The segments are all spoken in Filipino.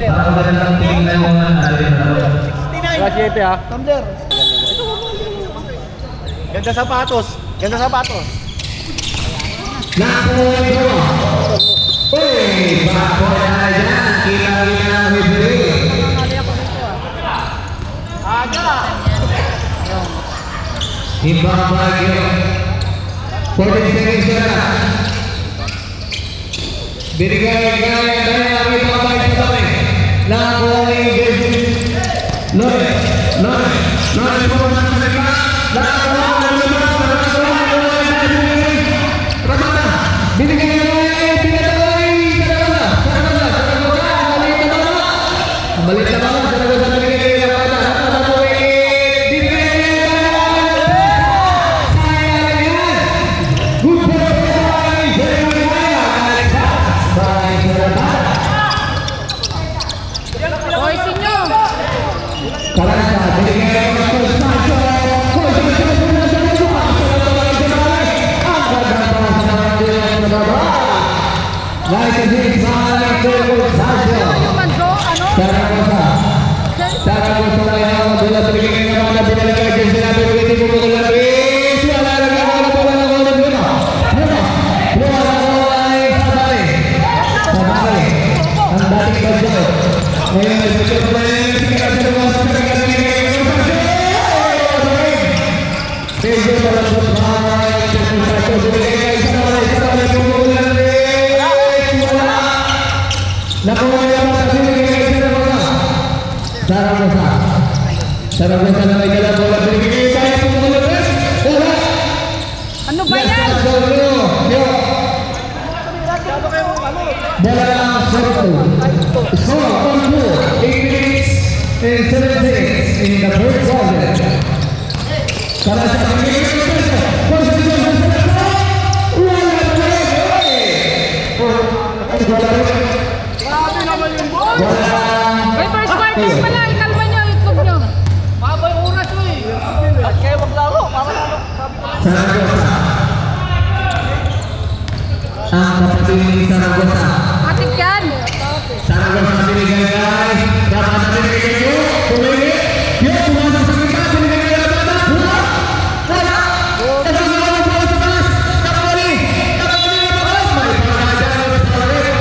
Para magandang tingnan mo nga natin. Gracias, ha? Tumbler. Ganda sapatos. Ganda sapatos. Naku ito. Uy, bako na dyan. Kita-kita na referee. Ibabagyo. 14 seconds na. Binigay-gaya daya ang ibabay sa tabi. Naku Loy po na sa Ramada, binigay pinataway Balik na bala, Saragosa na binigay Ramada, good Hoy, sinyo! Karasa, binigay Saragosa na yan ang bola binigay ng Ramada, binalik kay sinabi begitu pukul labis wala nagagawa bola ng Golden Bruno sabay ang dating bagyo ngayon ay betul player kita terus medyo dalam bermain satu binigay sabay pukul labis wala nakuha niya sa binigay Saragosa na may dalang bola binigay tayo pukul labis bola Ano ba yan? bola lang score on 2 8 minutes and 7 seconds in the first quarter. Karasa binigay May first quarter pala, ikalma nyo, itlog nyo. Mabay oras mo eh. At kayo maglaro, mamalaro. Saragosa ang kapatid ni Saragosa. Atik yan. Saragosa binigay guys. Ramada binigay nyo. Pumili. Yun, pumasok sa kita. Binigay nyo Ramada. Bola. Bola. Ito nga ang bola sa talas. Kapali. Kapali na talas. May pangajan ng Saragosa.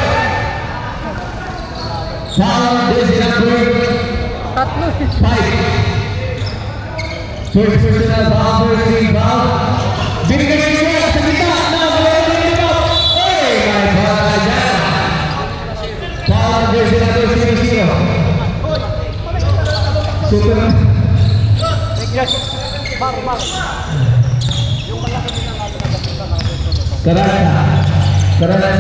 Foul. This number 5. First personal foul. First team foul. Binigay nyo sa kita. Super. Karasa.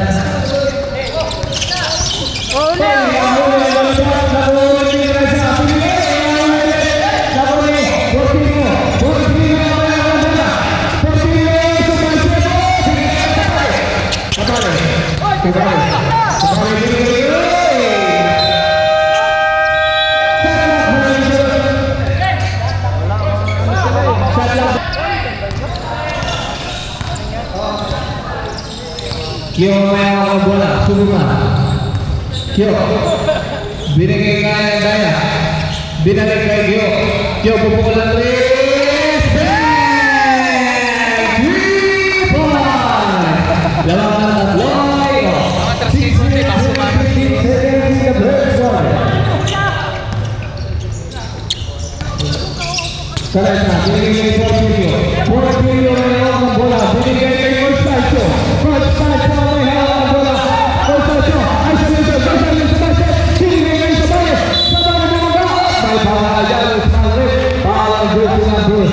Kyo mayawang bola, subukan. Kyo, binigay kaya daya. Binalik kay Kyo. Kyo pupukulan 3. Bang! 3 point! Lawan ng Loy. 6 minutes and 15 seconds in the first quarter. Karasa, binigay kay Portillo. Portillo mayawang bola. Binigay kay Constancio. Constancio mayawang bola. Constancio, ay sa binigay sa bayan. Sa bayan ng mga. May pangalan sa rin. Palang gusto na bus.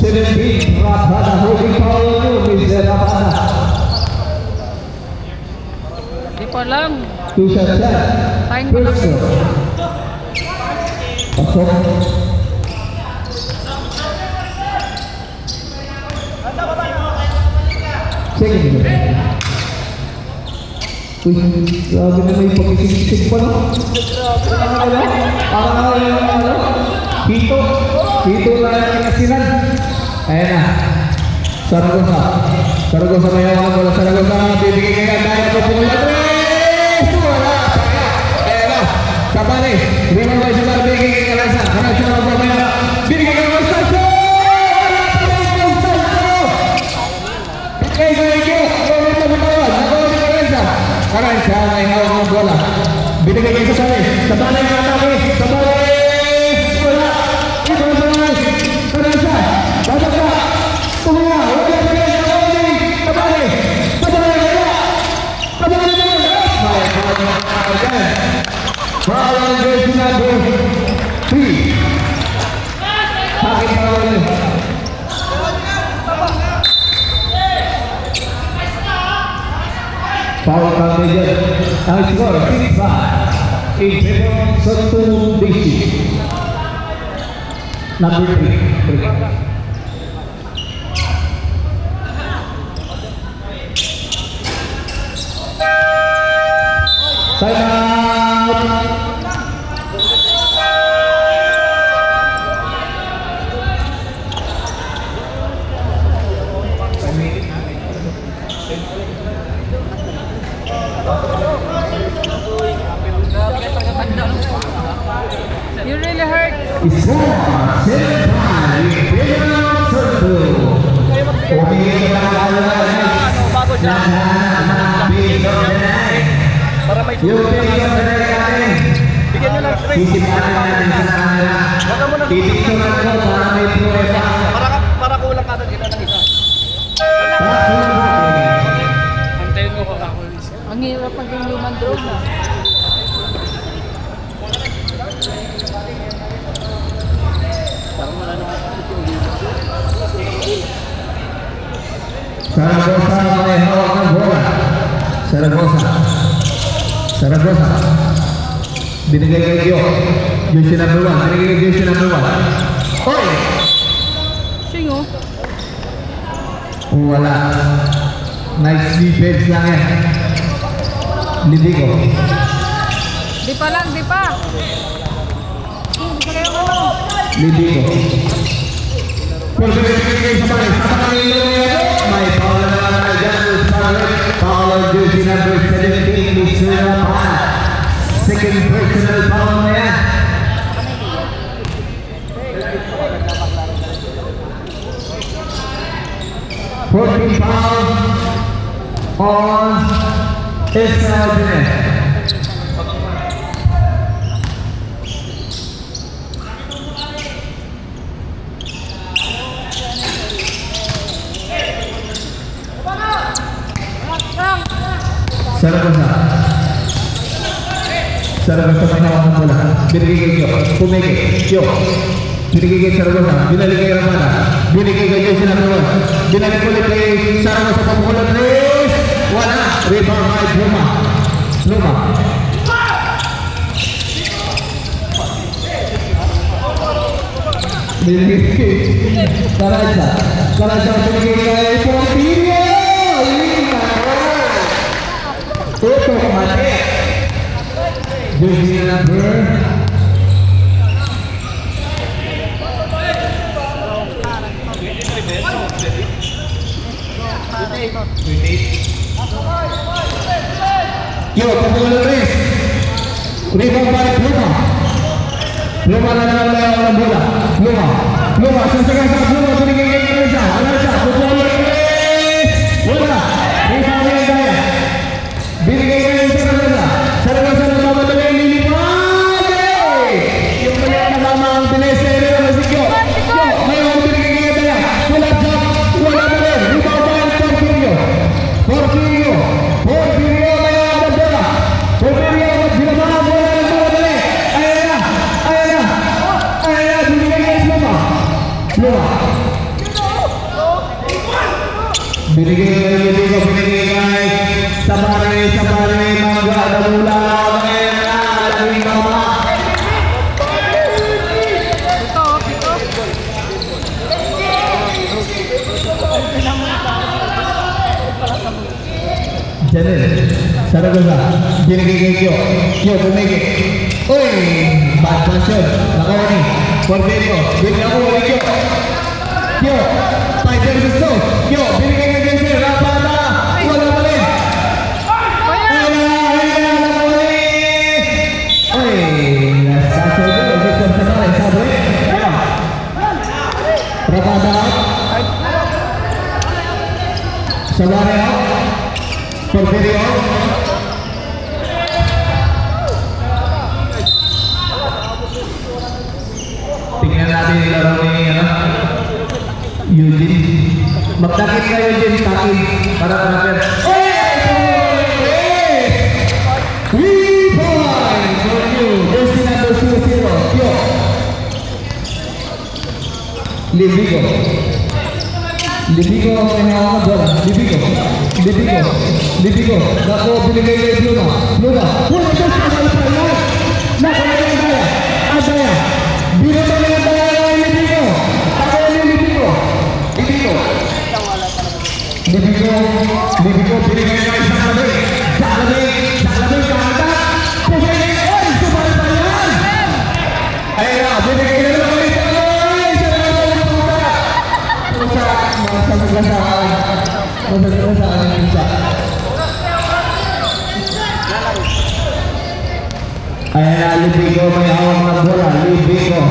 17, Ramada. Holding foul nyo, Mr. Ramada. Di pa lang. 2 shots set. First shot. Pasok. Second shot. Uy, grabe na may pag-isip-isip pa no? Parang Hito na yung kasinan. Ayan na. Saragosa mayawang bola. Saragosa bibigay kaya dahil pupukul na 3. Wala. Sabari. Rebound by Sabari. Binigay kay Karansa. Karansa na magpapaya. Binigay kay Constancio. Binigay kay Kyo. Karansa may hawak ng bola. Binigay kay Sabari. Sabari ang atake. Sabari. Bola. Ito ang Sabari. Karansa. Babak ka. Tumaya. Wala ka rin. Sabari. Sabari. Sabari. Foul on jersey number 3. Bakit foul? Foul kami dyan. Ang score 6-5 in favor sa DC. Number 3. Time out. You really hurt. It's 4-7-5 in favor of Circle. Umigil na Para may yung picture na natin. bigyan nyo ng straight. Titipan natin sa camera. Titipan ko para may prueba. Para kulang ka sila ng isa. Antayin mo ko ako. Ang hirap pag yung human drone na. Saragosa may hawak ng bola. Saragosa. Binigay kay Gio. Jersey number 1. Binigay kay jersey number 1. Oy! Singo. Wala. Nice defense lang yan. Libigo. Di pa lang, di pa. Libigo. May foul na naman dyan. Foul on jersey number 17. Mr. Rapan. Second personal foul na yan. Fourteen foul on Israel Jimenez. Saragosa may hawak ng bola. Binigay kay Kyo. Pumeke. Kyo. Binigay kay Saragosa. Binalik kay Ramada. Binigay kay jersey number 1. Binalik ulit kay Saragosa. Pamukulat Reyes. Wala. Rebound by Luma. Binigay kay Karansa. Binigay kay Porfirio. Toto mati. Jersey number 28. Yo, Pablo Reyes. Rebound by Luma. Luma na naman ang bola. Luma, sasagan sa Luma. Binigay kay Karansa. Pablo Reyes. Wala. Rebound yan kaya. Binigay kay Saragosa. Saragosa na mamadali. Lilipad. Yung kaya na lamang tinesero na si Kyo. Ngayon binigay kay Kaya. Wala jump. Wala na rin. Rebound by Porfirio. Porfirio na ang bola. Porfirio. Binabang ang bola ng mamadali. Ayan na. Binigay kay Luma. Binigay kay Libigo. Binigay kay Sabari. Mangga na mula. Ayan na. Alaming mama. Janel. Saragosa. Binigay kay Kyo. Bumigay. Uy! Bad passion. Nakawa ni. Porfirio. Binigay ako kay Kyo. 5 versus 2. Kyo. Binigay kay Jensen. Rapata. Wala pa rin. Uy! Rakada out. Sabari out. Porfirio out. Tingnan natin yung laro ni Eugene. Magtakit ka Eugene, takit para transfer. Libigo ang may hawak na bola. Libigo. Naku, binigay kay Luna. Luna doon sa pala. Nakalagay ang daya. Ang daya. Binabali ang daya ng Libigo. Takaya ni Libigo. Libigo, binigay na isang labay. Saklabay, kahanda. Pagkakay, sumali pa yan. Ayun na, binigay na lang. Ayan na, Libigo may hawak na bola. Libigo.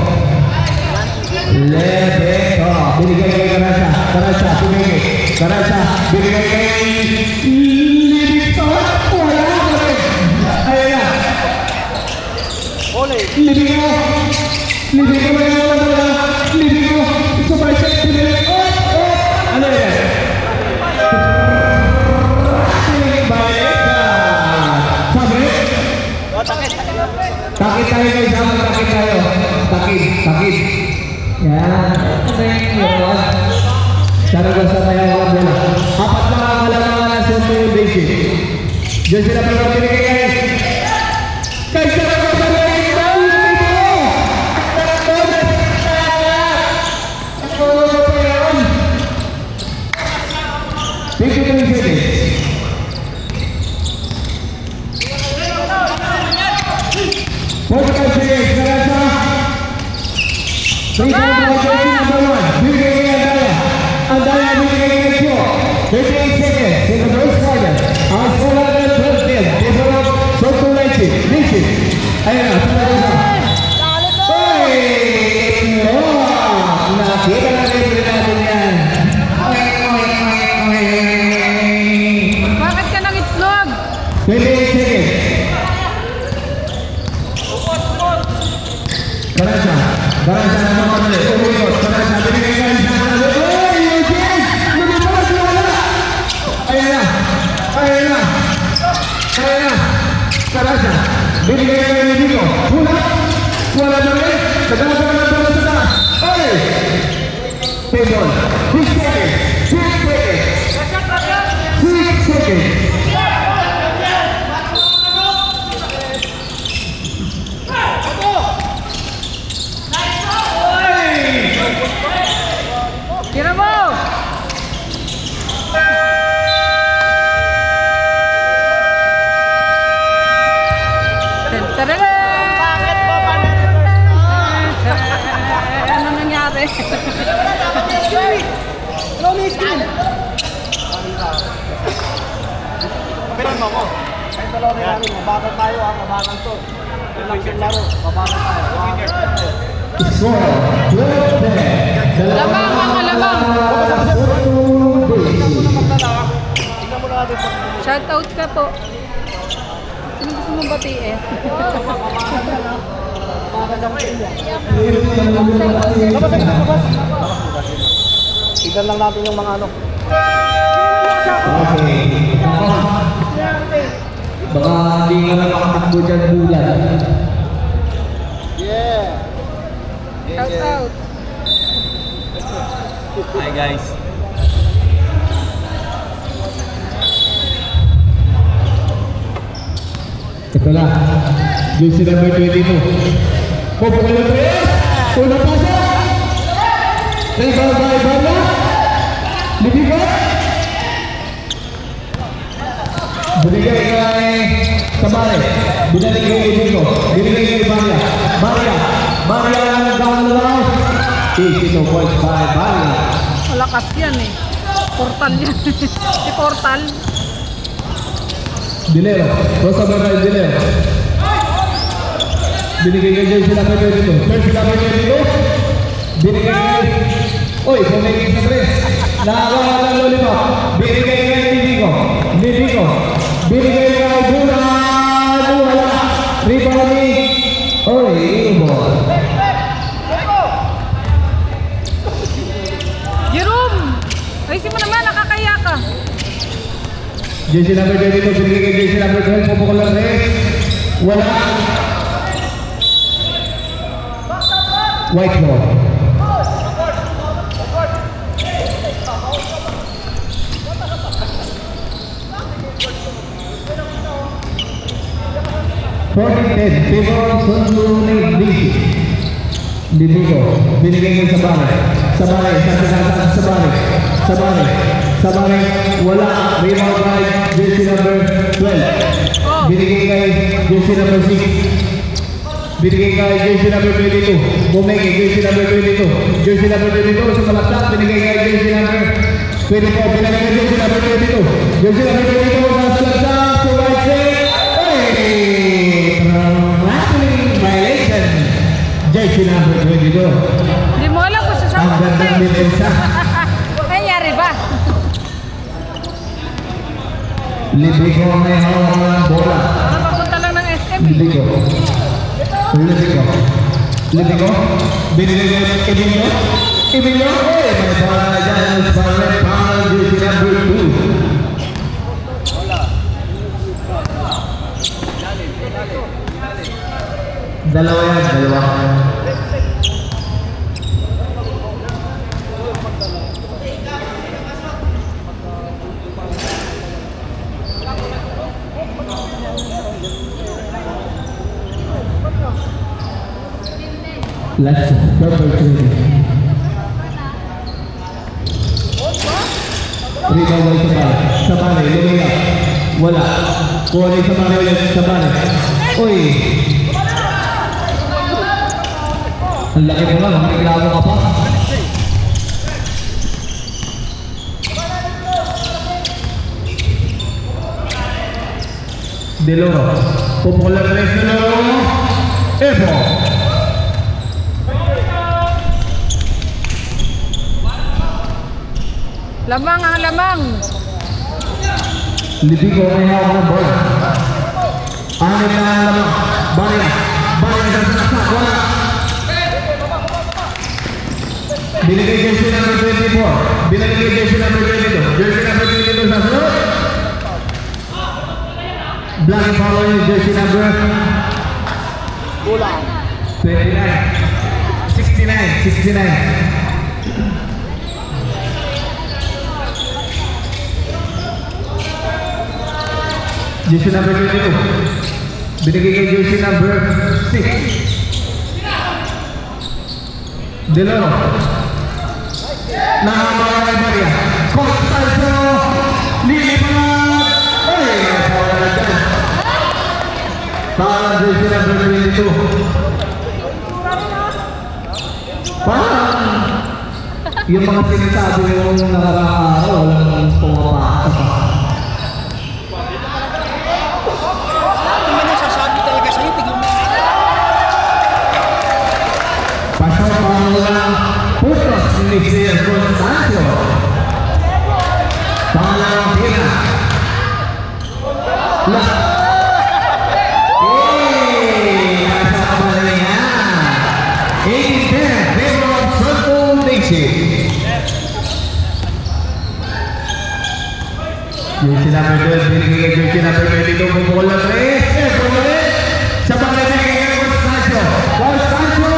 Binigay kay Karasha. Binigay kay Libigo. Wala. Ayan na. Libigo may hawak na bola. Libigo. Sumasya. Ano yan? Takit tayo guys, takit tayo. Takit. Yan. Sana ko sa tayo ang bola. Apat na kalamangan na sa yung basic. Diyan sila pa yung pinigay guys. Guys, sana ko sa tayo. Bakit ka nang itlog? 28 seconds. Karasha na naman ulit. Umikot. Karasha, binigay ka isa na ulit. Eugene! Lumabas na wala! Ayan na. Karasha, binigay ka na Libigo. Wala na rin. Kadalaga na naman sa taas. Ay! Payball. 6 seconds. 6 seconds. Tira mo! Ano nangyari? Kapilan mo ko. Kahit dalawa rin namin, mabagal tayo mabagal to. Yun lang yung laro, mabagal tayo. Lamang mga lamang. Tingnan mo na natin. Shout out ka po. Sino gusto mong batiin? Tignan lang natin yung mga ano. Baka hindi nga na makatakbo dyan bulan. Yeah! Shout out. Hi guys. Ito lang. Yung si number 22. Pupukul na 3. Unang pasa. Naibal ba? Libigo. Binigay kay Sabare. Binigay kay Libigo. Binigay kay Barya ang gawin na lang. 82.5 Barya. Malakas yan eh. Portal yan. Si Portal. Dileo. Rosa Barra Dileo. Binigay kay Jay sila kay dito. First sila kay dito. Binigay kay Uy, pumigil sa tres. Nakakawa ng lollipop. Binigay kay Libico. Libico. Binigay kay Bulan. Wala. Rebounding. Uy, ball. Jerome! Ayusin mo naman, nakakaya ka. Jersey number 22. Binigay kay jersey number 12. Pupukol ng tres. Wala. White ball. Favor Sundunig Libico. Binigay ko sa bahay. Sa bahay. Sa bahay. Wala. Rebound by jersey number 12. Binigay kay jersey number 6. Binigay kay jersey number 22. Bumigay jersey number 22. Jersey number 22 sa malaksak. Binigay kay jersey number 24. Binigay kay jersey number 22. Jersey number 22 sa malaksak. So right there. Violation. Jersey number 22. Hindi mo alam kung saan Ang gandang depensa. nangyari ba? Libico may hawak ng bola. Napapunta lang ng SM. Libico. Binigay kay Emilio. Emilio. May bola na dyan. Para jersey number 2. Dalawa yan, dalawa. Let's purple tree. Rebound by Sabane, lumiyak. Wala. Kuha ni Sabane ulit, Sabane. Uy! Ang laki mo lang, reklamo ka pa. Deloro. Pupukul ng res Deloro. Epo. Lamang ang lamang. Libico may hawak ng bola. Anim na lamang. Barya sa saksak. Wala. Binigay jersey number 24. Binigay jersey number 22. Jersey number 22 sa sunod. Black and power jersey number 69. Jersey number 22. Binigay kay jersey number 6. Deloro. Nahamara kay Maria. Coach Sancho. Lilipat. Ay, napawala dyan. Para jersey number 22. Parang yung mga sinasabi yung nakakaaraw, walang pumapasok. Mixer con Sancho. Pangalawang pina. Nasa kabala niya. 18-10. Favor of Santo Dixie. Jersey number 12. Binigay jersey number 22. Pupukul ng tres. Sa pangalaman con Sancho. Con Sancho.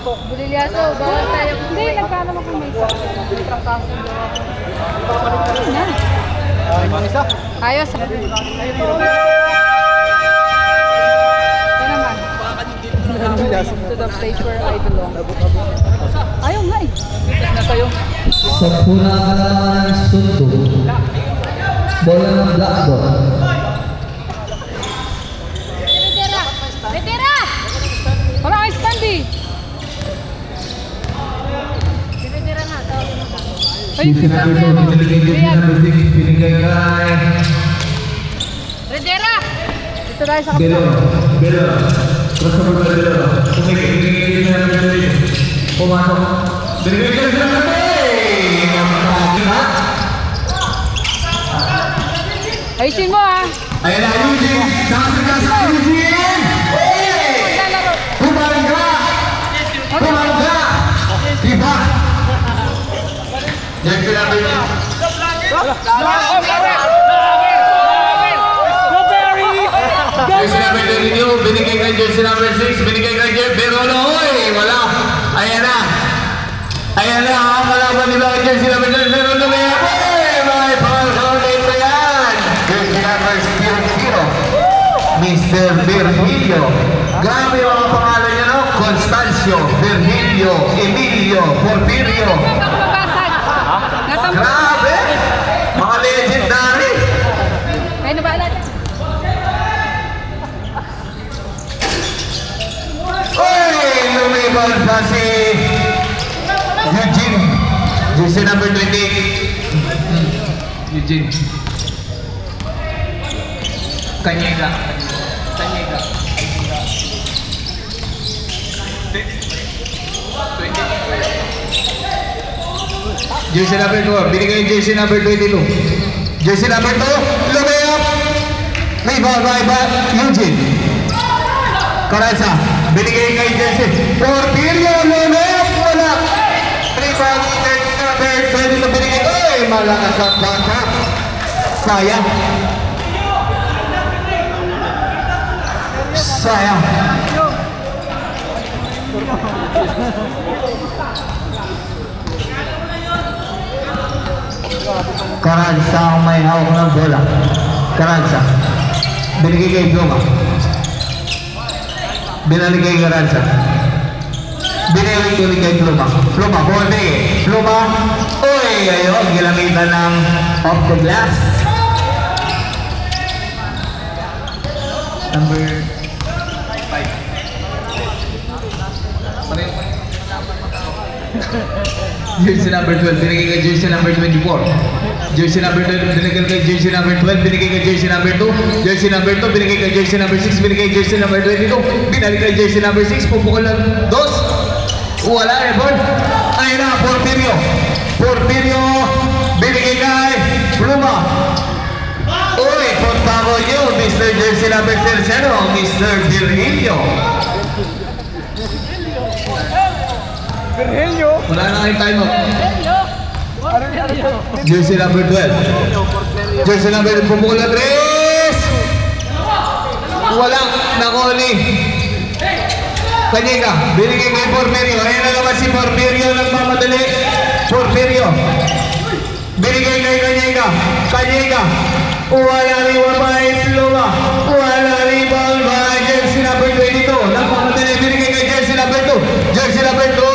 Bulilyaso, bawal tayo. Hindi, nagkano mo kung may isa. Trangkaso na. Ayos. Ito naman. To the stage where I belong. Ayaw nga eh. Sa punahan ng Sunto. Bola ng blackboard. Retira! Wala kang stand eh. Retira na Ay, Jersey number 2, binigay jersey number 6, binigay kay Redera! Dito tayo sa Bello. kapatid. Bello. Crossover by Bello. Binigay jersey number 3. Pumasok. Binigay jersey number 3. Ayusin mo ha. Ayan na, Eugene! Nakasagasa, Eugene! Maglalaro. Bumangga! Bumangga! Diba? Jersey number 6. Jersey number 22, binigay kay jersey number 6, binigay kay jersey, pero hoy, wala. Ayan na. Ayan na, ang kalaban nila kay jersey number 2, pero may may pang-solid na yan. Jersey number 0, Mr. Virgilio. Grabe yung mga pangalan niya, no? Constancio, Virgilio, Emilio, Porfirio. Natambasan. Natambasan. Grabe! Mga legendary. Ay, nabala niya. Oy! Lumibal pa si Eugene. Jersey number 28. Eugene. Kanyega. Kanyega. 20. Jersey number 2. Binigay yung jersey number 22. Jersey number 2. Lumayap. May ball by Eugene. Karansa. Binigay kay jersey. Porfirio. Lumayap. Wala. Rebound. Jersey number 22. Binigay. Ay, malakas ang bata. Sayang. Sayang. Karansa ang may hawak ng bola. Karansa. Binigay kay Pluma. Binalik kay Karansa. Binalik ulit kay Pluma. Pluma, bote. Pluma. Uy, ayun. Gilamitan ng off the glass. Number 5. Jersey number 12, binigay kay jersey number 24. Jersey number 12, binigay kay jersey number 12, binigay kay jersey number 2. Jersey number 2, binigay kay jersey number 6, binigay kay jersey number 22. Binalik kay jersey number 6, pupukol ng 2. Wala, rebound. Ayun na, Porfirio. Porfirio, binigay kay Pluma. Uy, pagbago nyo, Mr. Jersey number 0, Mr. Virgilio. Virgilio? Wala na kayong time up. Jersey number 12. Jersey number 12. Pumukul na 3. Wala. Nakoli. Kanyega. Binigay kay Porfirio. Ayan na naman si Porfirio. Nagmamadali. Porfirio. Binigay kay Kanyega. Kanyega. Wala rival by Pluma. Wala rival by jersey number 22. Nagmamadali. Binigay kay jersey number 2. Jersey number 2.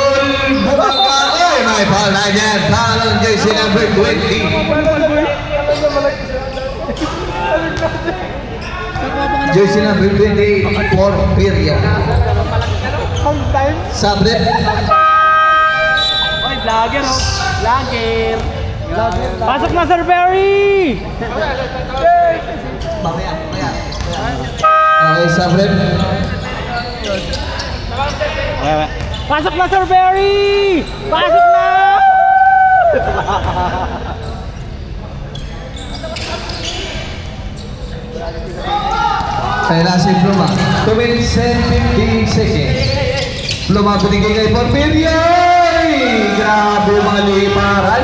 Ay, may foul na dyan. Foul ang jersey number 20. Jersey number 20, Porfirio. Sabre. Oy, vlogger oh. Vlogger. Pasok na, Sir Perry! Mamaya. Okay, Sabre. Pasok na, Sir Perry! Pasok na! Kaya na si Pluma. 2 minutes and 15 seconds. Pluma binigay kay Porfirio. Grabe mga liparan.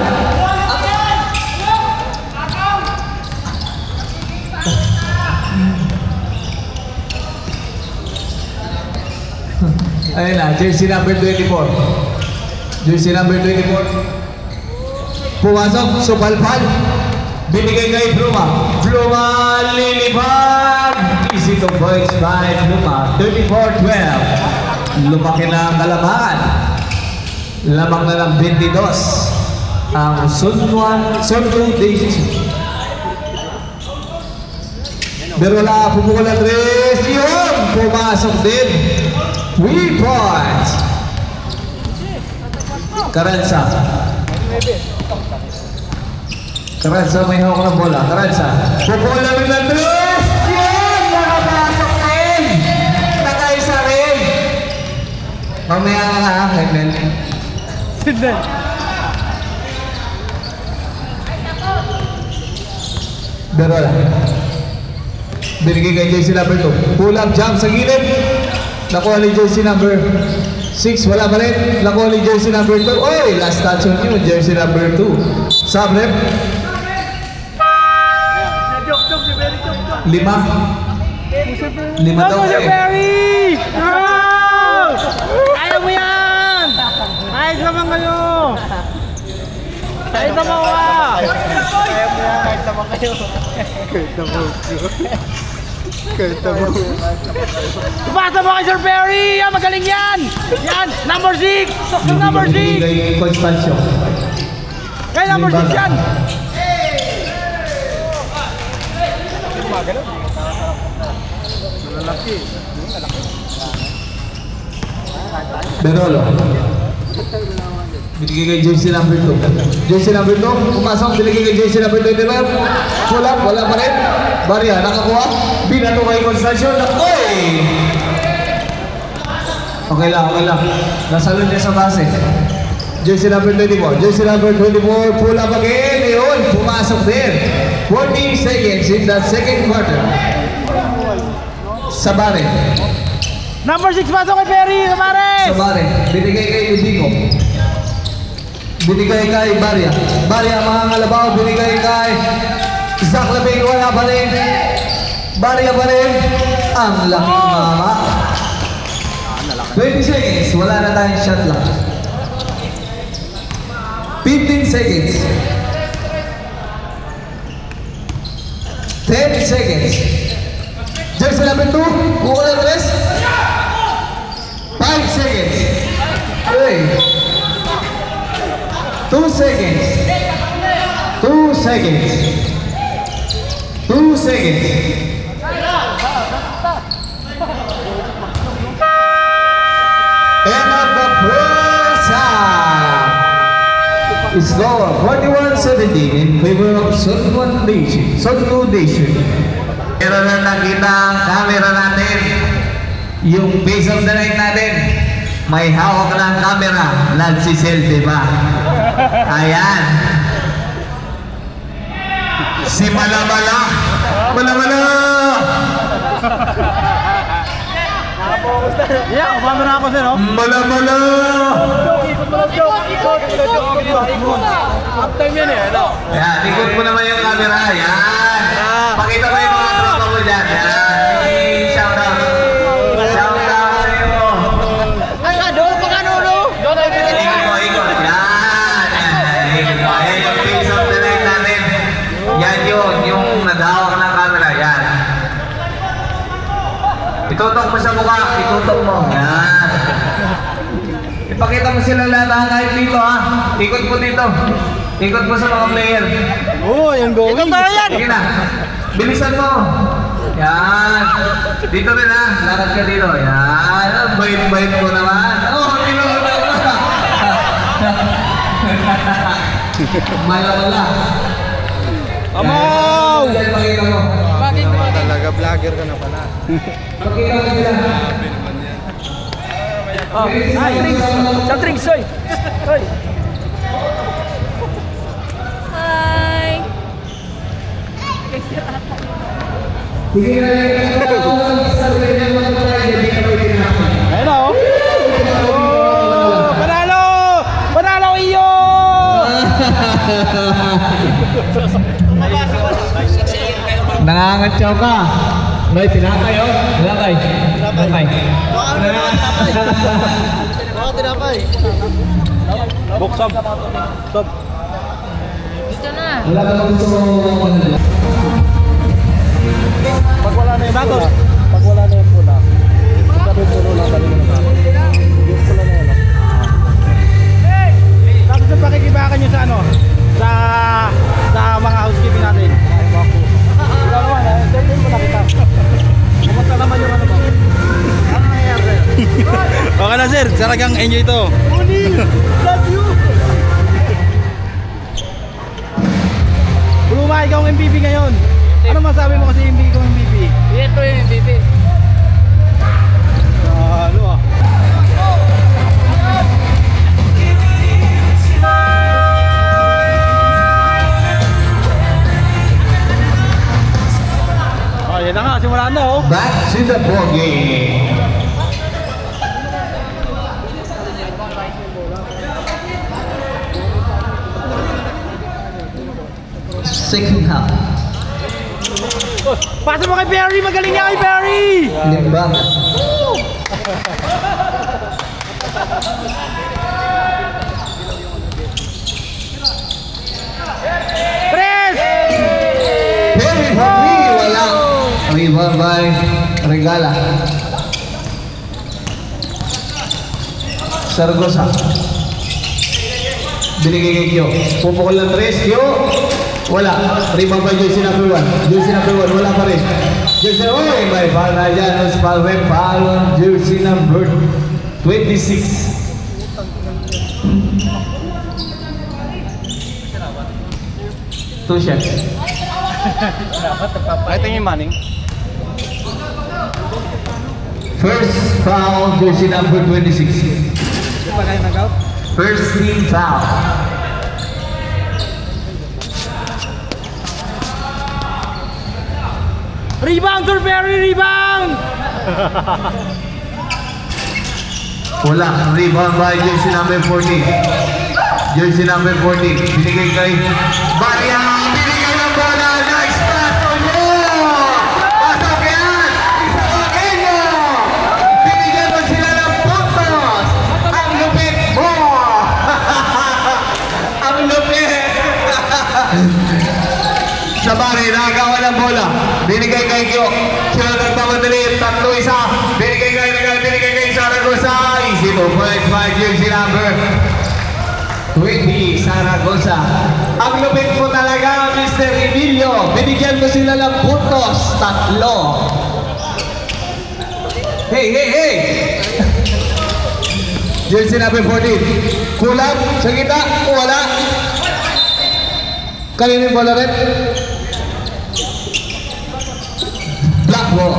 Ayun na, jersey number 24. Jersey number 24. Pumasok, supalpal. Binigay kay Pluma. Pluma lilipad. Easy to points by Pluma. 34-12. Lumaki na ang kalabahan. Lamang na ng 22. Ang Sunwon Daisy. Pero wala, pumukul na 3. Yun! Pumasok din. 3 points. Karansa. Karansa, may hawak ng bola. Karansa. Pukul namin ng 3. Yan! Nakapasok rin! Nakaisa rin! Mamaya ka ha, Heglen. Sidney. Berola. Binigay kay JC number 2. Pull up jump sa gilid. Nakuha ni JC number 6. Wala pa rin. Nakuha ni JC number 2. Oy! Last touch on you. JC number 2. Subrep. 5. 5 daw kayo. Perry! Kaya mo yan! Kahit naman kayo! Kahit naman ka! Kaya mo yan, kahit naman kayo. Basta mo kay Sir Perry! Yan, magaling yan! Yan! Number 6! Number 6! Binigay Constancio. Kaya number 6 yan! Berolo. Binigay kay JC number 2. JC number 2, pumasok, binigay kay JC number 2. Diba? Pull up, wala pa rin. Barya, nakakuha. Binato kay Constancio. Oy! Okay lang, okay lang. Nasalun niya sa base. JC number 24. JC number 24, pull up again. Ayun, pumasok din. 14 seconds in the second quarter. Sabare. Number 6 pasok kay Perry! Kamare! Sabare. Binigay kay Udico. Binigay kay Barya. Barya, mga ngalabaw. Binigay kay Zach Labing. Wala pa rin. Barya pa rin. Ang laking mama. 20 seconds. Wala na tayong shot lang. 15 seconds. 10 seconds. Jersey number 2. Kuha ng 3. 5 seconds. 2 seconds. 2 seconds. 2 seconds. End of the first half. Score 41-17 in favor of Sunwon Nation. Sunwon Nation. Meron na nakita ang camera natin. Yung base of the night natin. May hawak na ang camera. Nagsiselfie pa. Ayan. Si Malamala. Malamala! Yeah, umama na ako sir, oh. Malamala! Half time yan eh, ano? Ayan, ikot mo naman yung camera. Ayan. Pakita mo yung mga tropa mo dyan. Ayan. Shout out. Shout out sa iyo. Doon pa ka nulo! Ikot mo, ikot. Yan. Ikot mo. Ayan yung face of the night natin. Yan yun. Yung naghawak ng camera. Yan. Itutok mo sa mukha. Itutok mo. Yan. Ipakita mo sila lahat kahit dito ha. Ikot mo dito. Ikot mo sa mga player. Oh, yung going. Ito tayo yan! Sige na. Bilisan mo. Yan. Dito rin ha. Lakad ka dito. Yan. Bait-bait mo naman. Oh, tinuro na ako. Malawala. Amaw! Pakita mo. Bakit ba? Talaga vlogger ka na pala. Pakita mo sila. Oh, ay, sa drinks, oy! Oy! Hi! Sige na yung sabi niya mga tayo. Hindi ka may tinapay. Ayun na, oh! Oh! Panalo! Panalo iyo! Nangangatsaw ka. May tinapay oh. Tinapay. Tinapay. Mga tinapay. Buksab. Stop. Dito na. Wala ka gusto mo. Pag wala na yung pula. Pag wala na yung pula. Sabi pulo lang kami na naman. Yung pula na yun. Tapos yung pakikibakan nyo sa ano? Sa mga housekeeping natin. Wala naman, hindi mo nakita. Kumusta naman yung ano ba? Ano nangyayari? Okay na sir, talagang enjoy ito. Love you! masabi mo kasi yung MVP? Ito yung MVP. Ano ah? Oh, yan na nga, simulan na oh. Back to the ball game. Second half. Pasa mo kay Perry, magaling niya kay Perry! Limbang. Tres! Perry for me. Wala. Rebound by Regala. Saragosa. Binigay kay Kyo. Pupukol ng 3. Kyo. Wala. Rebound by Jersey number 1. Jersey number 1. Wala pa rin. Jersey. Oy! May foul na dyan. Foul on jersey number 26. Two shots. Ito yung Manning. First foul, jersey number 26. Di pa kayo nag-out? First team foul. Rebound, Sir Perry! Rebound! Wala. Rebound by jersey number 14. Jersey number 14. Binigay kay Baria. Binigay ng bola. Nice pass on you. Pasok yan. Isang nyo. Binigyan mo sila ng puntos. Ang lupit mo. Ang lupit. Sa Bari, nakagawa ng bola. Binigay kay Kyo. Kyo nagmamadali. 3-1. Binigay kay Saragosa. Easy 2 points by jersey number 20, Saragosa. Ang lupit mo talaga, Mr. Emilio. Binigyan mo sila ng puntos. 3. Hey! Jersey number 14. Kulang sa kita. Wala. Kanina yung bola rin. Black ball.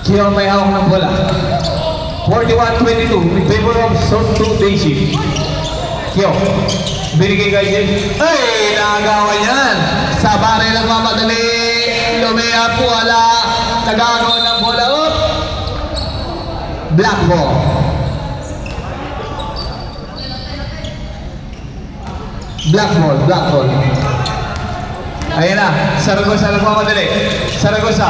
Kyo may hawak ng bola. 41-22 in favor of Sonto Deishi. Kyo. Binigay kay Jim. Ay! Nakagawa yan. Sa Bari lang mamadali. Lumea po wala. Nagagawa ng bola. Up. Black ball. Black ball. Ayan na. Saragosa lang mamadali. Saragosa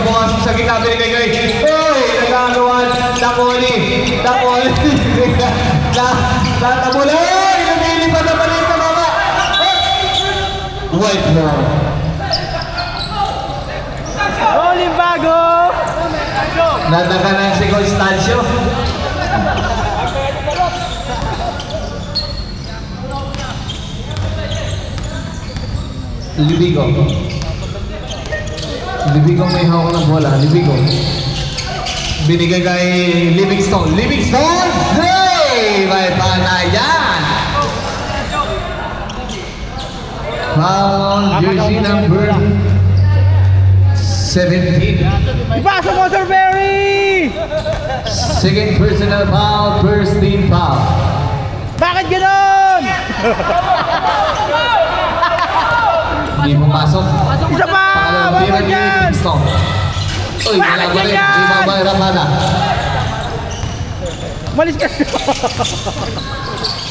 pumasok sa gitna. Binigay kay Uy! Nagagawa. Dakoli. Natabula. Uy! Lumilipad na palit na mama. White ball. Rolling bago! Nataka ng si Constancio. Libigo may hawak ng bola. Libigo. Binigay kay Livingstone. Hey! May panayan. Foul jersey number 17. Ipasa mo, Sir Perry! Second personal foul, first team foul. Bakit ganon? Hindi pumasok. Isa pa! Bawal yan! Uy, wala ba rin? Di ba mahirapan na? Malis ka!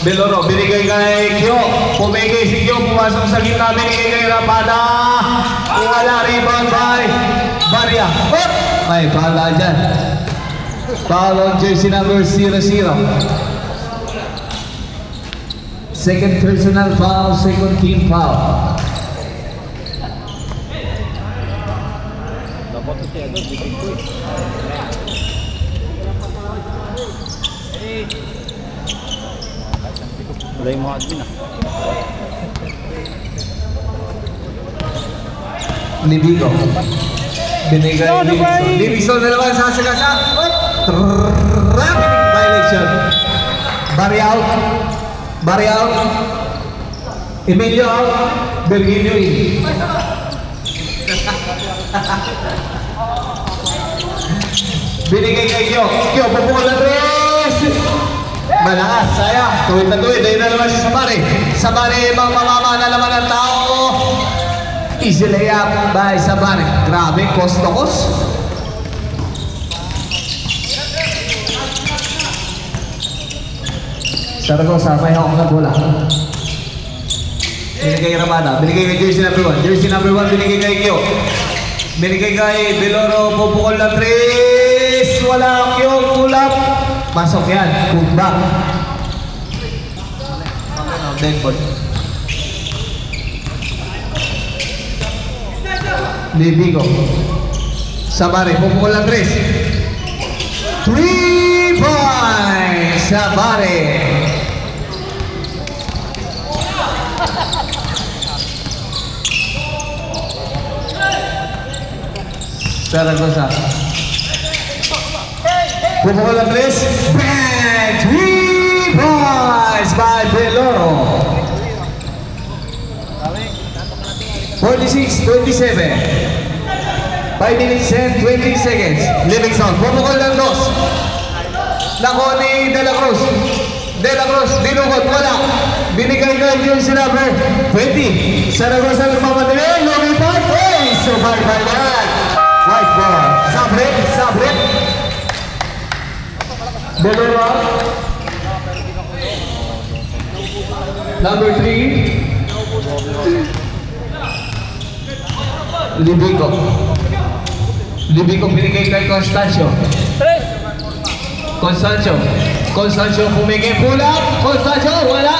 Beloro, binigay kay Kyo. Pumigay si Kyo, pumasok sa gitna. Binigay kay Rapada. Wala, rebound by Baria. Oh! May pala dyan. Foul on jersey number 00. Second personal foul, second team foul. Wala yung mga admin ah. Libigo. Binigay Livingston na naman sa Traffic violation. Bari out. Barry out. Emilio out. Virgilio in. Binigay kay Kyo. Kyo, pupukol na tres. Malakas, sayang. Tuwid na tuwid. Ayun na naman si Sabare. Sabare, mamamama na naman ang tao. Easy layup by Sabare. Grabe, cost to cost. Saragosa, may hawak na bola. Binigay kay Ramada. Binigay kay jersey number 1. Jersey number 1, binigay kay Kyo. Binigay kay Beloro. Pupukol na tres. Wala, Kyo. Pull up. Pasok yan. Put back. Dead ball. Libigo. Sabare. Pupukol na tres. 3 points. Sabare. Saragosa. Pupukol na tres. Bang! 3 points by Beloro. 46-27. 5 minutes and 20 seconds. Livingston. Pupukol ng dos. Nako ni De La Cruz. De La Cruz. Dinukot. Wala. Binigay ka yung number 20. Saragosa nagmamadali. Lumipad. Hey! Survive by that. White ball. Sabre. Sabre. Belora. Number 3. Libigo. Libigo binigay kay Constancio. Constancio. Constancio pumigay pula. Constancio wala.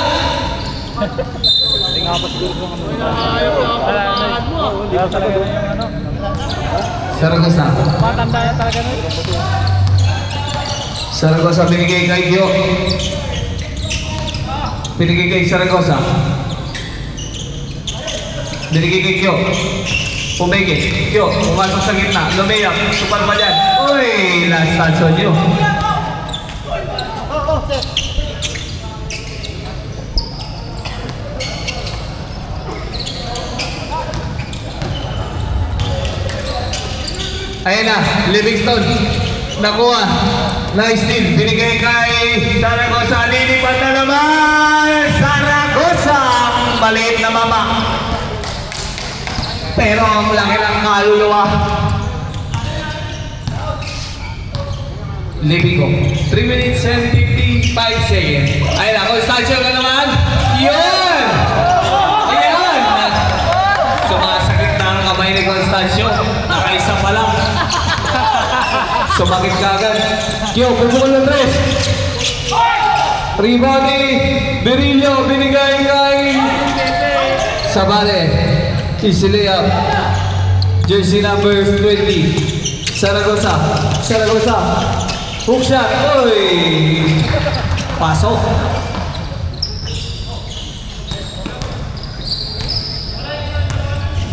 Saragosa. Saragosa binigay kay Gio. Binigay kay Saragosa. Binigay kay Gio. Pumigil. Kyo, pumasok sa gitna. Lumayap. Supal pa dyan. Uy, last touch on you. Ayan na, Livingston. Nakuha. Nice steal. Binigay kay Saragosa. Lilipat na naman. Saragosa. Maliit na mama. Pero ang laki ng kaluluwa. Libigo. 3 minutes and 55 seconds. Ayun na, Constancio ka naman. Yun! Ayan! Sumasakit na ang kamay ni Constancio. Nakaisa pa lang. Sumakit ka agad. Kyo, pupukol ng tres. Rebound ni Virilio. Binigay kay Sabare. Easy layup. Jersey number 20. Saragosa. Saragosa. Hook shot. Uy! Pasok.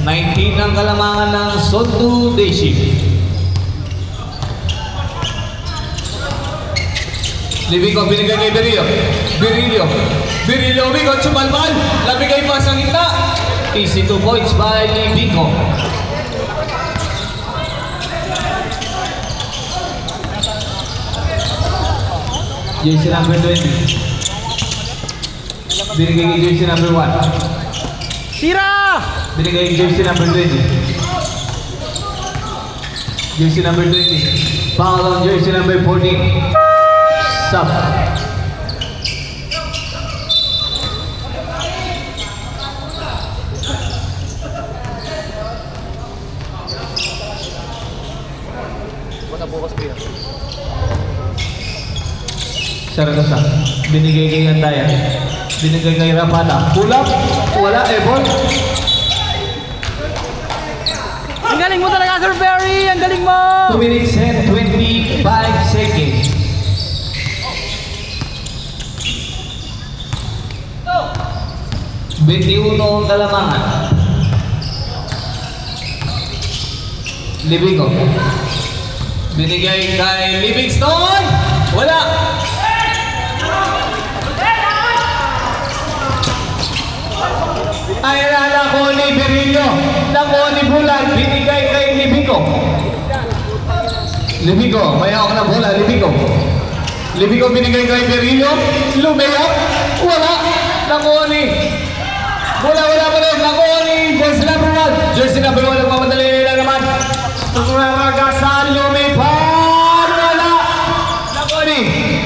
$19 ang kalamangan ng Soto Deshi. Libigo, binigay kay Virilio. Virilio. Virilio, bigot, sumalbal. Labigay pa sa gitna. Easy 2 points by Libigo. Jersey number 20. Binigay kay jersey number 1. Tira! Binigay kay jersey number 20. Jersey number 20. Foul on jersey number 14. Stop. Saragosa. Binigay kay Andaya. Binigay kay Rapata. Pull up. Wala. Ebon. Ang galing mo talaga, Sir Perry! Ang galing mo! 2 minutes and 25 seconds. Betiuno ang kalamangan. Libigo. Binigay kay Livingston. Wala. Berillo. Nakuha ni Bulan, binigay kay Libico. Libico, may hawak na bola, Libico. Libico binigay kay Berillo. Lumayap, wala. Nakuha ni wala pa rin. Nakuha ni jersey number 1. Jersey number 1, nagmamadali na naman. Tumaragasal, lumipad, wala.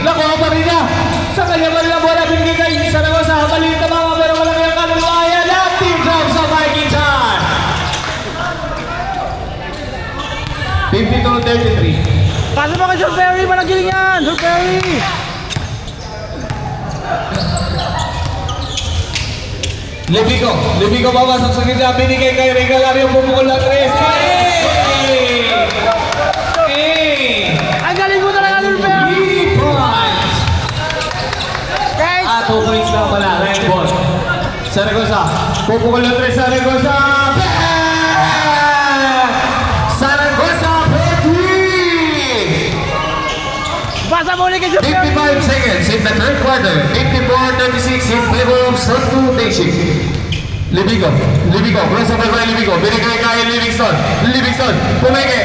Nakuha pa rin na. Sa kanya pa rin ang bola, binigay kay Saragosa. Maliit na mga pero walang yung kaluluaya. Team drop sa Viking time. 52-33. Pasa mo kay Sir Perry, managiling yan! Sir Perry! Libico papasok sa gitna, binigay kay Regalario, pumukol na 3. Ang galing mo talaga, Sir Perry! Guys! 2 points lang pala, right ball. Saragosa, pupukol na 3, Saragosa! Saragosa, Pasa mo ulit kay Sir Perry! 55 seconds in the third quarter. 54-36 in favor of Santo Nation. Libico, crossover by Libico. Binigay kay Livingston. Pumeke.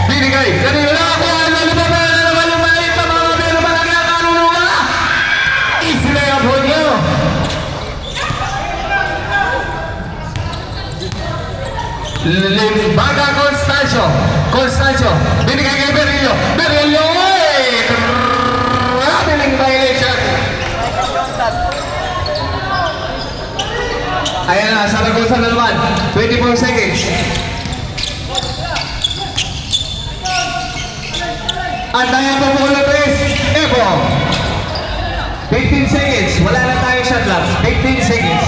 Binigay. Kanina na ako. Lumabas na naman yung maliit na mga pero malaki ang kaluluwa. Easy na yung point nyo. Baga Constancio. Binigay kay Berillo. Grabe violation. Ayan na, Saragosa na naman. 24 seconds. At tayo po mula 3. Epo. 15 seconds. Wala na tayo shot clock. 15 seconds.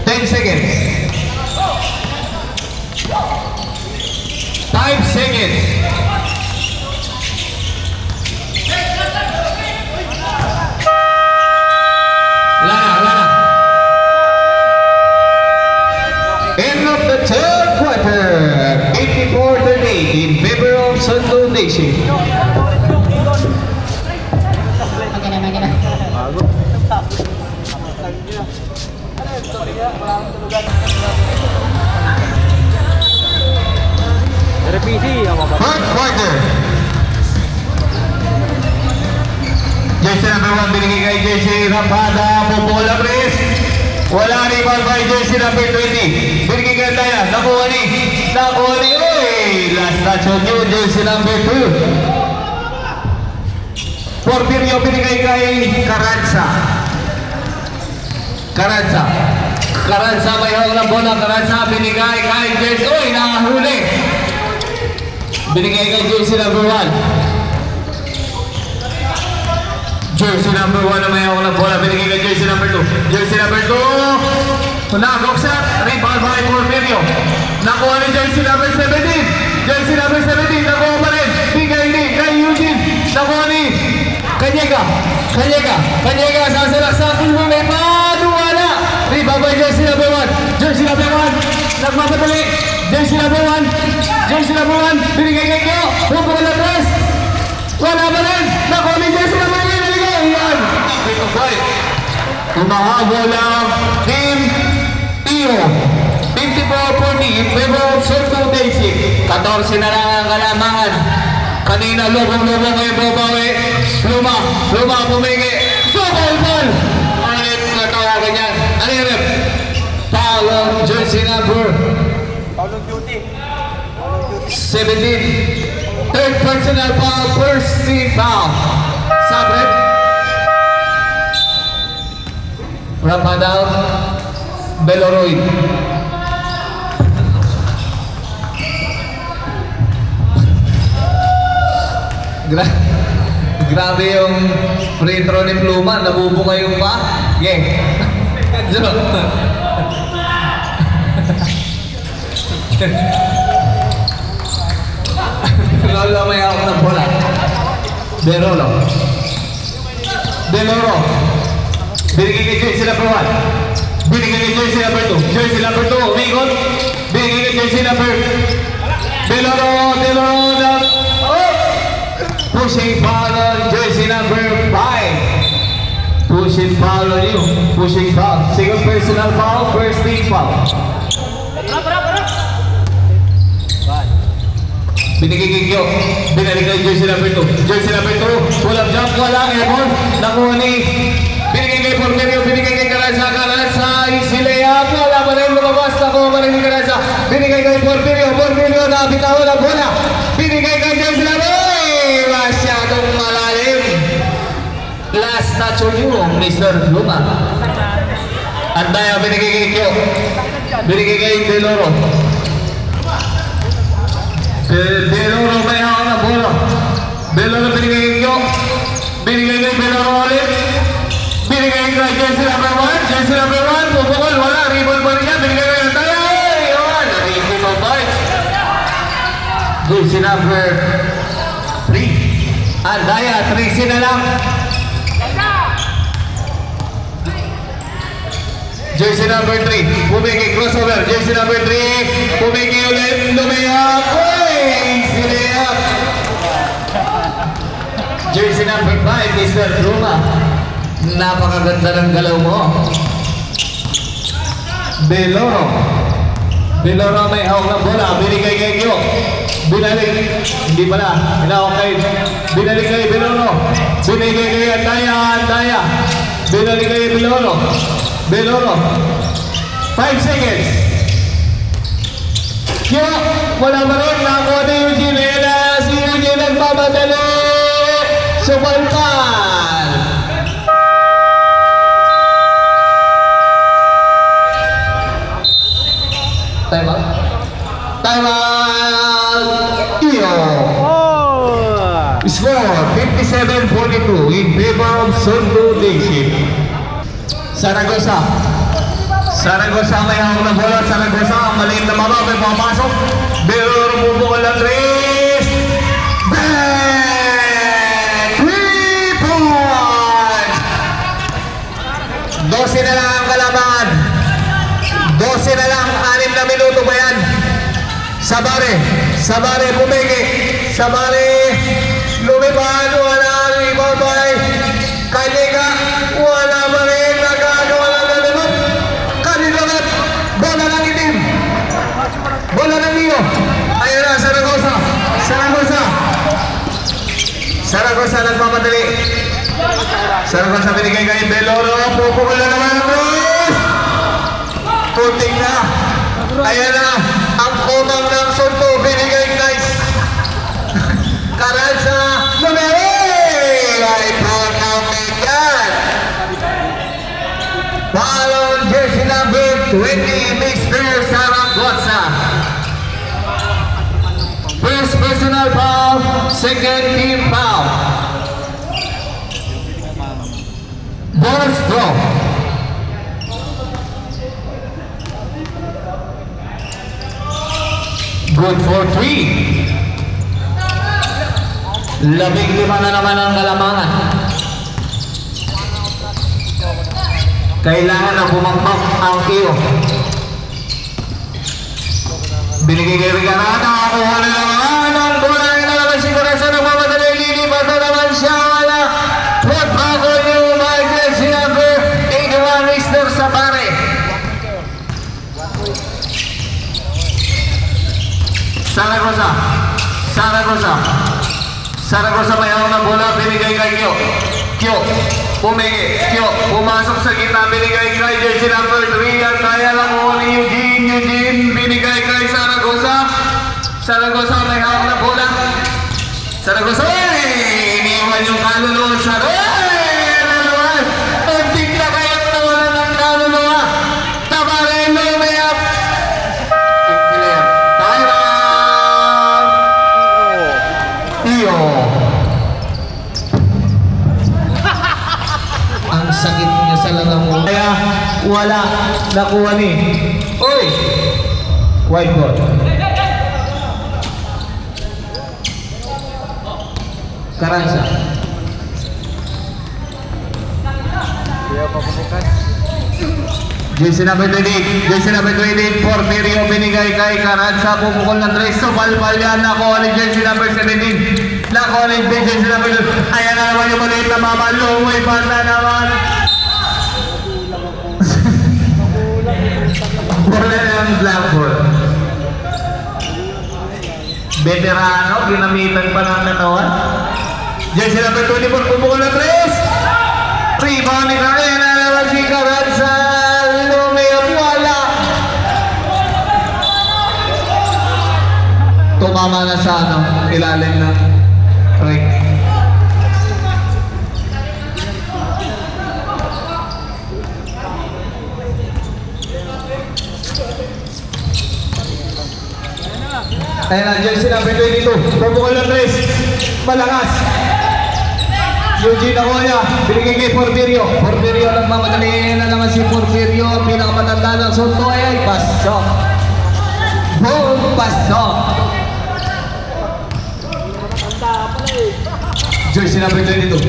10 seconds. 5 seconds. End of the third quarter. 84-38 in favor of Santo Nation. Fourth quarter. Jersey number 1 binigay kay Jersey Rampada. Pupola press. Wala ni ball by jersey number 20. Binigay kay Daya. Nakuha ni. Last touch on you, jersey number 2. Porfirio binigay kay Carranza. Carranza may hawak ng bola. Carranza binigay kay jersey. Nakahuli. Binigay kay jersey number 1. Jersey number 1 na may hawak ng bola. Binigay kay jersey number 2. Jersey number 2. Nagoksak. Rebound by Porfirio. Nakuha ni jersey number 17. Jersey number 17. Nakuha pa rin. Bigay ni kay Eugene. Nakuha ni Kanyega. Sasalak sa kulmo. May panuwala. Rebound by jersey number 1. Jersey number 1. Nagmamadali. Jersey number 1. Binigay kay Kyo. Huwag na press. Wala pa rin. Nakuha ni jersey number 1. Umahabol ang Team Tio. 54-40 in favor of Santo Nation. 14 na lang ang kalamangan. Kanina lubong-lubong kayo babawi. Luma pumigi. Foul ball. Ulit na tawagan yan. Ano yung rep? Foul on jersey number Foul on duty. 17. Third personal foul. First team foul. Sabrep. Ramadal Beloroid. Grabe yung free throw ni Pluma. Nabubuka yung pa. Lolo may hawak ng bola. Deloro. Binigay kay jersey number 1. Binigay kay jersey number 2. Jersey number 2. Umigot. Binigay kay jersey number Deloro na pushing ball on jersey number 5. pushing foul on you. Pushing foul. Second personal foul, first team foul. Binigigigyo. Binalik na jersey number 2. Jersey number 2. Pull up jump. Wala. Airborne. Nakuha ni. Binigay kay Porterio. Binigay kay Carranza. Carranza. Easy layup. Wala pa rin lumabas. Nakuha pa rin ni Carranza. Binigay kay Porterio. Porterio na bitaw na bola. Binigay kay jersey number 2. Masyadong malalim. Last touch on you, Mr. Luma. Andaya. Binigay kay Kyo. Binigay kay Deloro. Beloro may hawak na bola. Beloro binigay kay binigay kay Beloro ulit. Binigay kay jersey number 1. Jersey number 1. Pupukol. Wala. Rebound pa rin niya. Binigay kay Andaya. Ayun. Nakikip ang bites. Jersey number 3. Andaya. 3 na lang. Jersey number 3. Bumigay crossover. Jersey number 3. Bumigay ulit. Lumayap. Easy layup. Jersey number 5, Mr. Luma. Napakaganda ng galaw mo. Beloro. Beloro may hawak na bola. Binigay kay Kyo. Binalik. Hindi pala. Hinawak kay. Binalik kay Beloro. Binigay kay Andaya. Andaya. Binalik kay Beloro. Beloro. 5 seconds. Kyo. Wala pa rin. Nakuha ni Eugene. Si Eugene nagmamadali. Subalpan. Time out. Time out. Iyo. Score 57-42 in favor of Sondo Nation. Saragosa. Saragosa may hawak na bola. Saragosa ang maliit na baba. May papasok. Beloro bubukol ng 3. Bang! 3 points! 12 na lang ang kalaban. 12 na lang. 6 na minuto pa yan. Sabare. Sabare bumigi. Sabare. Lumipad. Wala ang ibabay. Kaliga. Wala pa rin. Nagagawa na nalimot. Kalilangat. Bola ng itim. Bola ng iyo. Ayun na. Saragosa. Saragosa. Saragosa nagmamadali. Saragosa binigay kay Beloro. Pupukul na naman ang Cruz. Kunting na. Ayan na. Ang kumang ng Sondo. Binigay kay Carranza. Lumere. Ay pagkamit yan. Follow jersey number 20, Mr. Saragosa. First personal foul, second team foul. Bonus draw. Good for 3. 15 na naman ang kalamangan. Kailangan na bumagmak ang iyo. Binigay kay Ricardo. Nakakuha na naman ang bola. Nalaman si Carranza. Nagmamadali. Lilipat na naman siya. Wala. Pagbago niyo. Michael si number 81. Mr. Sabare. Saragosa. Saragosa. Saragosa may hawak ng bola. Binigay kay Kyo. Kyo. Pumigi. Kyo. Pumasok sa gitna. Binigay kay jersey number 3. At kaya lang ni Eugene. Eugene. Binigay kay Saragosa. Saragosa may hawak ng bola. Saragosa. Iniwan yung kaluluwa. Saragosa. Untik na kayang nawalan ng kaluluwa. Tabarelo may up. Time out. Iyo. Ang sakit niya sa langamon. Kaya wala nakuha ni. Oy! White ball. Carranza. Jersey number 28. Jersey number 28. Porterio binigay kay Carranza. Pupukol ng 3. Supalpal yan. Nakuha ni jersey number 17. Nakuha ni jersey number 2. Ayan na naman yung maliit na mama. Lumay pa na naman. Bola ng Blackboard. Veterano, ginamitan pa ng katawan. Jersey number 24, pumukol na 3. Rebound ni Karena naman si Carranza. Lumiwala. Tumama na sa ilalim ng break. Ayan na, jersey number 22. Pumukol na 3. Malakas. Eugene Acoya, binigay kay Porfirio. Porfirio, nagmamadali na naman si Porfirio. Ang pinakamatanda ng sunto ay pasok. Boom, pasok. Jersey number 22.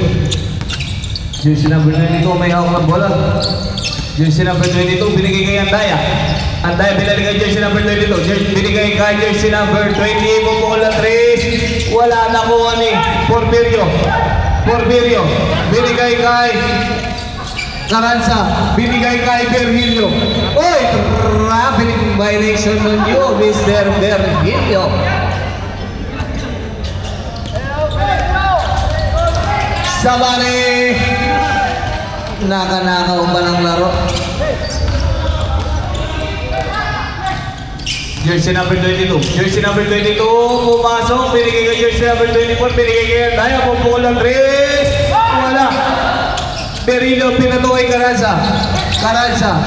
Jersey number 22, may hawak ng bola. Jersey number 22, binigay kay Andaya. Andaya, binigay kay jersey number 22. Binigay kay jersey number 20. Bumukol na 3. Wala na kuha ni Porfirio. Porfirio, binigay kay Carranza, binigay kay Virgilio. Oy, traveling violation on you, Mr. Virgilio. Sabali, nakanakaw ba ng laro? Jersey number 22. Jersey number 22. Pumasok. Binigay kay jersey number 24. Binigay kay Andaya. Pumukol ng 3. Wala. Perino pinato kay Carranza. Carranza.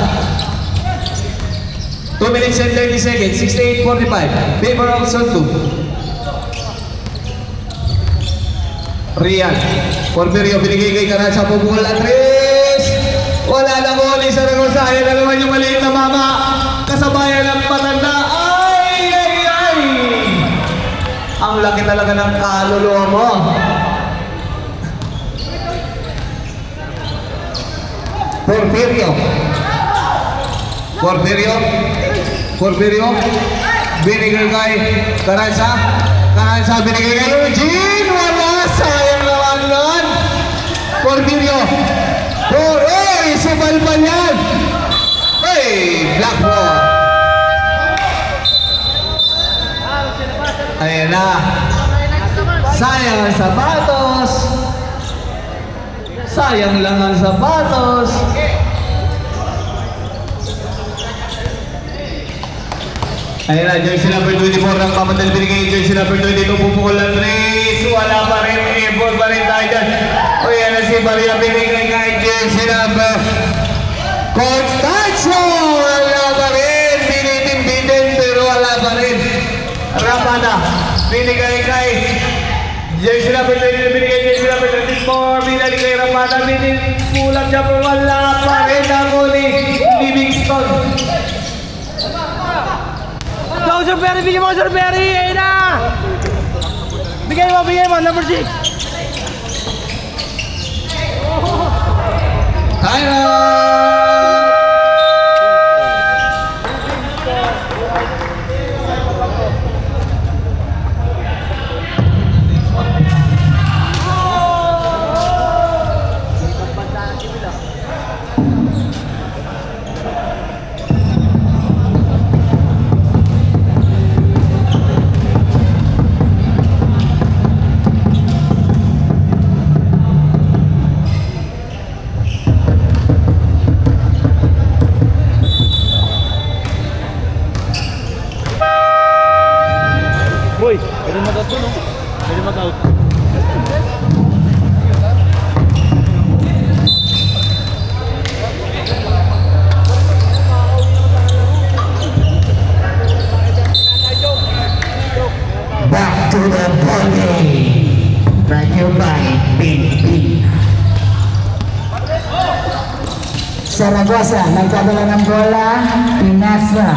2 minutes and 30 seconds. 68:45. Favor of Zone 2. Rian. Porfirio. Binigay kay Carranza. Pumukol ng 3. Wala na mo. Lisa Ragosa. Ayan na naman yung maliit na mama. Kasabayan ng patanda. Ang laki talaga ng kaluluwa mo. Porfirio. Porfirio. Porfirio. Binigay kay Carranza. Carranza binigay kay Eugene. Wala. Sayang naman nun. Porfirio. Hey, si Balban yan. Hey, Blackboard. Ayan na. Sayang ang sapatos. Sayang lang ang sapatos. Ayan na, jersey number 24 ng Kamadal binigay. Jersey number 22, pupukol ng 3. Wala pa rin, effort pa rin tayo dyan. O yan na si Maria binigay kay jersey number Constancio. Wala pa rin, binitin-bitin pero wala pa rin. Rapada, binigay kay jersey number 20, binigay jersey number 34, binigay kay Rapada, kulang siya pero wala pa rin ako ni Livingston. Go, Sir Perry, bigyan mo, Sir Perry, ayun na! Bigay mo, number 6. Kaya! Boy, pwede mag-out po, no? Pwede mag-out. Back to the body. Brought you by Pinpin. Zaragoza, nagkadala ng bola, pinasa.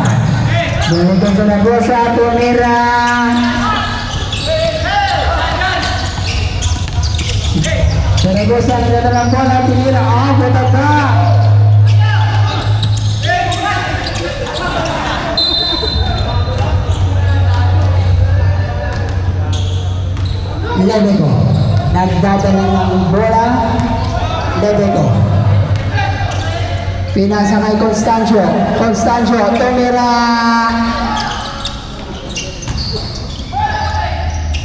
Binigyan Zaragoza, tumira. Zaragoza, nagkadala ng bola, tumira. Oh, betata. Lebeco, nagdadala ng bola, Lebeco. Pinasa kay Constancio. Constancio, tumira.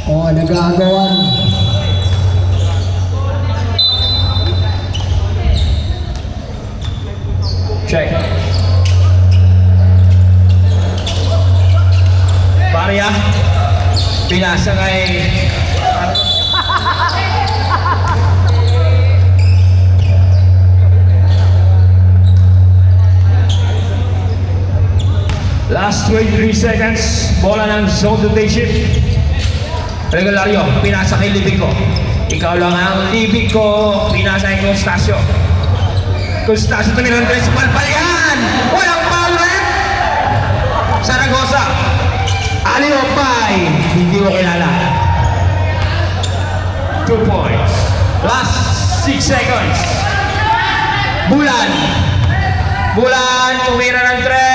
Oh, nagagawan. Check. Maria. Pinasa kay... Last 23 seconds, bola ng zone rotation. Regulario, pinasa kay Libico. Ikaw lang ang Libico, pinasa kay Constancio. Constancio tumirang tres, palpal yan! Walang foul rin! Zaragoza, Aliopay, hindi mo kilala. 2 points. Last 6 seconds. Bulan, tumira ng tres.